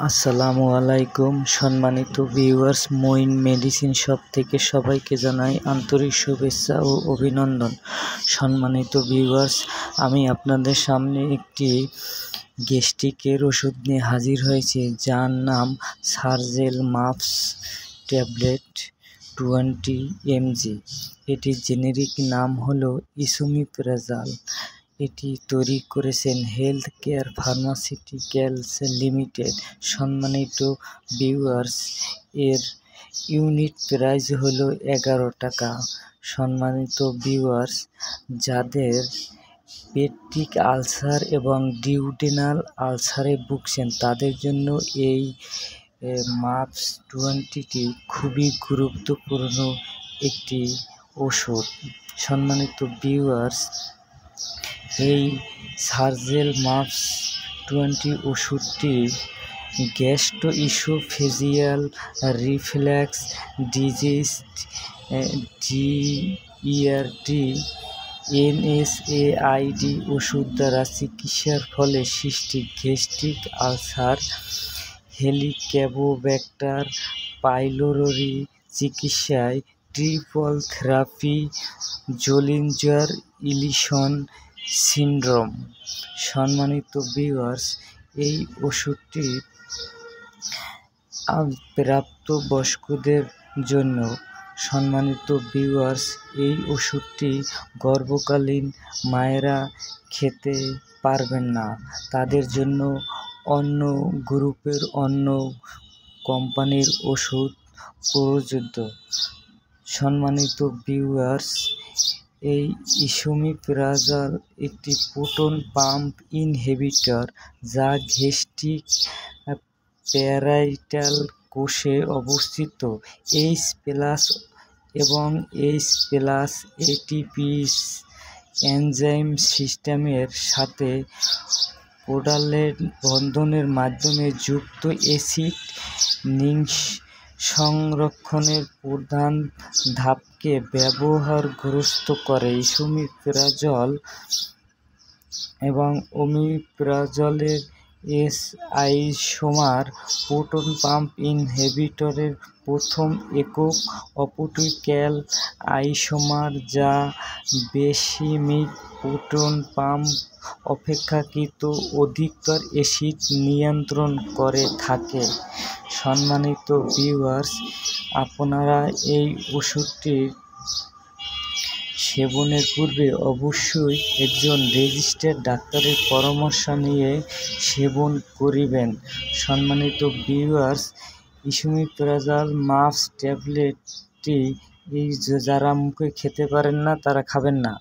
আসসালামু আলাইকুম সম্মানিত ভিউয়ার্স, মঈন মেডিসিন শপ থেকে সবাইকে জানাই আন্তরিক শুভেচ্ছা ও অভিনন্দন। সম্মানিত ভিউয়ার্স, আমি আপনাদের সামনে একটি গ্যাস্ট্রিকের ওষুধ নিয়ে হাজির হয়েছি, যার নাম সার্জেল মাপস ট্যাবলেট 20 mg। এটির জেনেরিক নাম হলো ইসোমিপ্রাজল। এটি তৈরি করেছেন হেলথ কেয়ার ফার্মাসিউটিক্যালস লিমিটেড। সম্মানিত ভিউয়ার্স, এর ইউনিট প্রাইস হলো 11 টাকা। সম্মানিত ভিউয়ার্স, যাদের পেপটিক আলসার এবং ডিউডেনাল আলসারে ভুগছেন তাদের জন্য এই মাপস 20টি খুবই গুরুত্বপূর্ণ একটি ওষুধ। সম্মানিত ভিউয়ার্স, এই সার্জেল মাপস 20 ওষুধটি gastroesophageal reflux disease GERD NSAID ওষুধ দ্বারা চিকিৎসার ফলে সৃষ্ট গ্যাস্ট্রিক আলসার, হেলিকোব্যাক্টার পাইলোরি চিকিৎসায় ট্রিপল থেরাপি, জোলিঞ্জার ইলিশন সিন্ড্রোম। সম্মানিত ভিউয়ার্স, এই ওষুধটি প্রাপ্তবয়স্কদের জন্য। সম্মানিত ভিউয়ার্স, এই ওষুধটি গর্ভকালীন মায়েরা খেতে পারবেন না, তাদের জন্য অন্য গ্রুপের অন্য কোম্পানির ওষুধ প্রযোজ্য। সম্মানিত ভিউয়ার্স, এই ইসোমিপ্রাজল একটি প্রোটন পাম্প ইনহিবিটর, যা গ্যাস্ট্রিক প্যারাইটাল কোষে অবস্থিত। H+ এবং H+ ATP এনজাইম সিস্টেমের সাথে কোডালেট বন্ধনের মাধ্যমে যুক্ত অ্যাসিড সংরক্ষণের প্রধান ধাপকে ব্যবহারগ্রস্ত করে। ইসোমিপ্রাজল এবং ওমিপ্রাজলের আইসোমার প্রোটন পাম্প ইনহিবিটরের প্রথম একক অপটিক্যাল আইসোমার, যা বেসিমিক প্রোটন পাম্প অপেক্ষাকৃত অধিকতর অ্যাসিড নিয়ন্ত্রণ করে থাকে। সম্মানিত ভিউয়ার্স, আপনারা এই ওষুধটি সেবনের পূর্বে অবশ্যই একজন রেজিস্টার্ড ডাক্তারের পরামর্শ নিয়ে সেবন করিবেন। সম্মানিত ভিউয়ার্স, ইসোমিপ্রাজল মাপস ট্যাবলেটটি যারা মুখে খেতে পারেন না তারা খাবেন না।